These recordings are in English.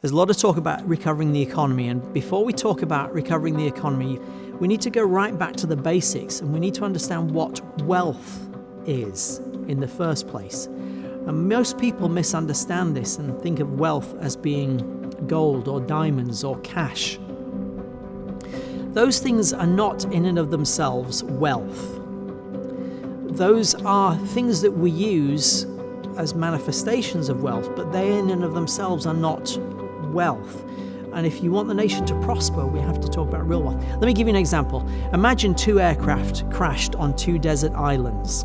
There's a lot of talk about recovering the economy, and before we talk about recovering the economy, we need to go right back to the basics, and we need to understand what wealth is in the first place. And most people misunderstand this and think of wealth as being gold or diamonds or cash. Those things are not in and of themselves wealth. Those are things that we use as manifestations of wealth, but they in and of themselves are not wealth. And if you want the nation to prosper, we have to talk about real wealth. Let me give you an example. Imagine two aircraft crashed on two desert islands,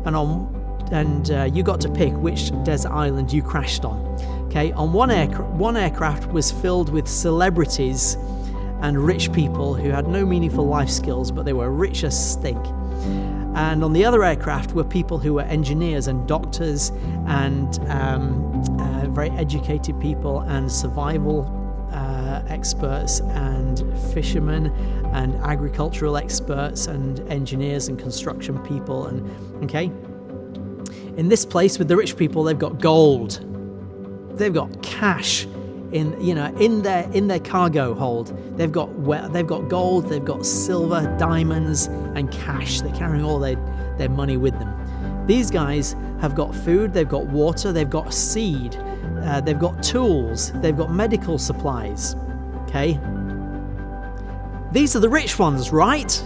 and you got to pick which desert island you crashed on. Okay, on one aircraft was filled with celebrities and rich people who had no meaningful life skills, but they were rich as stink. And on the other aircraft were people who were engineers and doctors and very educated people and survival experts and fishermen and agricultural experts and engineers and construction people. And okay, in this place with the rich people, they've got gold, they've got cash in their cargo hold. They've got gold, they've got silver, diamonds, and cash. They're carrying all their money with them. These guys have got food, they've got water, they've got seed, they've got tools, they've got medical supplies. Okay? These are the rich ones, right?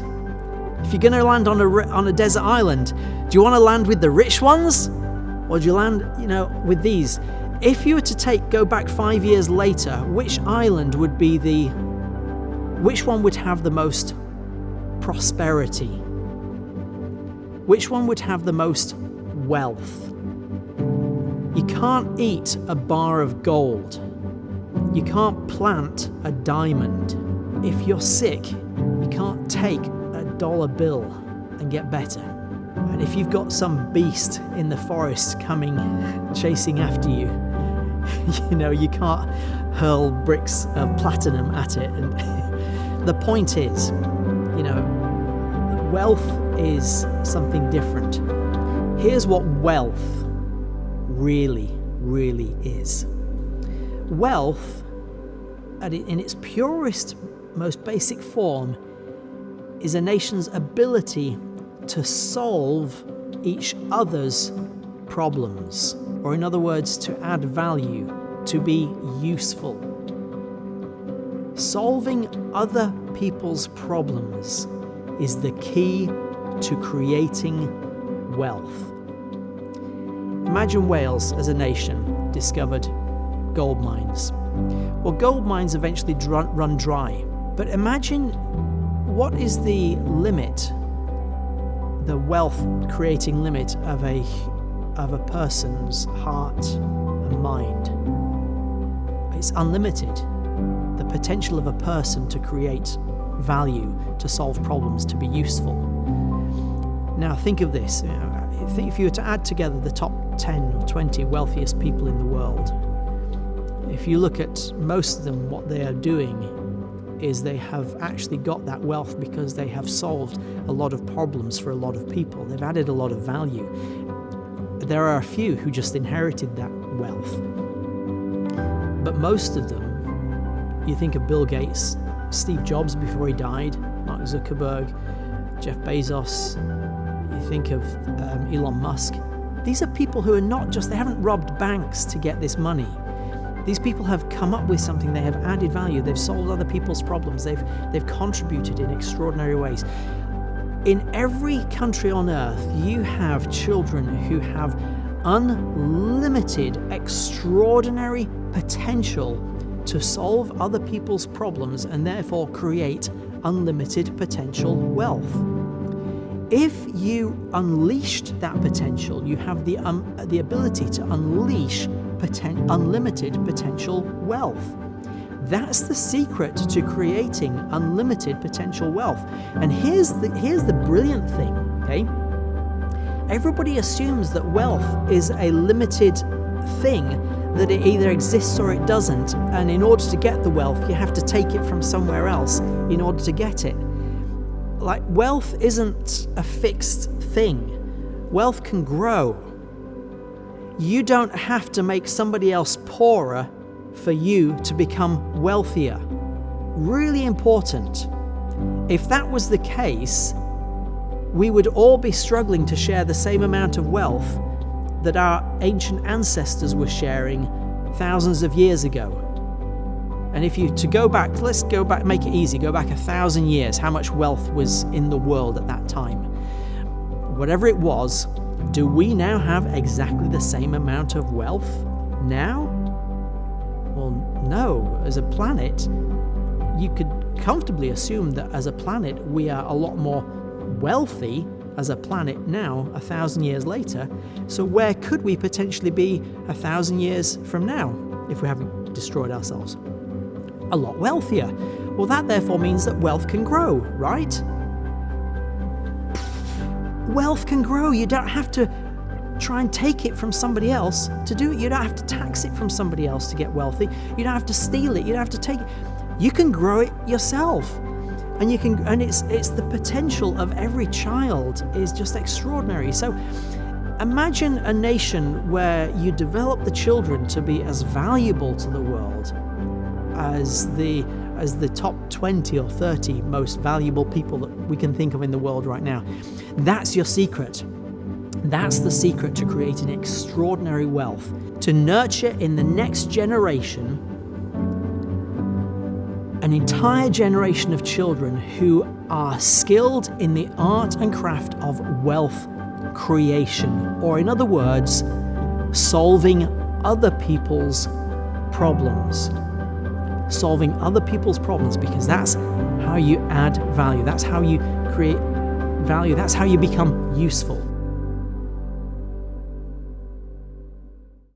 If you're going to land on a desert island, do you want to land with the rich ones, or do you land, with these? If you were to go back 5 years later, which island would be which one would have the most prosperity? Which one would have the most wealth? You can't eat a bar of gold. You can't plant a diamond. If you're sick, you can't take a dollar bill and get better. And if you've got some beast in the forest coming, chasing after you, you can't hurl bricks of platinum at it. And the point is, wealth is something different. Here's what wealth really, really is. Wealth, in its purest, most basic form, is a nation's ability to solve each other's problems, or in other words, to add value, to be useful. Solving other people's problems is the key to creating wealth. Imagine Wales as a nation discovered gold mines. Well, gold mines eventually run dry, but imagine what is the limit, the wealth creating limit of a person's heart and mind. It's unlimited. The potential of a person to create value, to solve problems, to be useful. Now think of this. If you were to add together the top 10 or 20 wealthiest people in the world, if you look at most of them, what they are doing is they have actually got that wealth because they have solved a lot of problems for a lot of people. They've added a lot of value. There are a few who just inherited that wealth. But most of them, you think of Bill Gates, Steve Jobs before he died, Mark Zuckerberg, Jeff Bezos, you think of Elon Musk. These are people who they haven't robbed banks to get this money. These people have come up with something, they have added value, they've solved other people's problems, they've contributed in extraordinary ways. In every country on earth, you have children who have unlimited, extraordinary potential to solve other people's problems and therefore create unlimited potential wealth. If you unleashed that potential, you have the ability to unleash unlimited potential wealth. That's the secret to creating unlimited potential wealth. And here's the brilliant thing, okay? Everybody assumes that wealth is a limited thing, that it either exists or it doesn't, and in order to get the wealth, you have to take it from somewhere else in order to get it. Like, wealth isn't a fixed thing. Wealth can grow. You don't have to make somebody else poorer for you to become wealthier. Really important. If that was the case, we would all be struggling to share the same amount of wealth that our ancient ancestors were sharing thousands of years ago. And if you to go back, let's go back, make it easy, go back 1,000 years, how much wealth was in the world at that time? Whatever it was, do we now have exactly the same amount of wealth now? Well, no. As a planet, you could comfortably assume that as a planet, we are a lot more wealthy as a planet now, 1,000 years later. So where could we potentially be 1,000 years from now if we haven't destroyed ourselves? A lot wealthier. Well, that therefore means that wealth can grow, right? Wealth can grow. You don't have to try and take it from somebody else to do it. You don't have to tax it from somebody else to get wealthy. You don't have to steal it. You don't have to take it. You can grow it yourself. And you can, and it's the potential of every child is just extraordinary. So imagine a nation where you develop the children to be as valuable to the world as the top 20 or 30 most valuable people that we can think of in the world right now. That's your secret. That's the secret to creating extraordinary wealth, to nurture in the next generation an entire generation of children who are skilled in the art and craft of wealth creation, or in other words, solving other people's problems. Solving other people's problems, because that's how you add value. That's how you create value. That's how you become useful.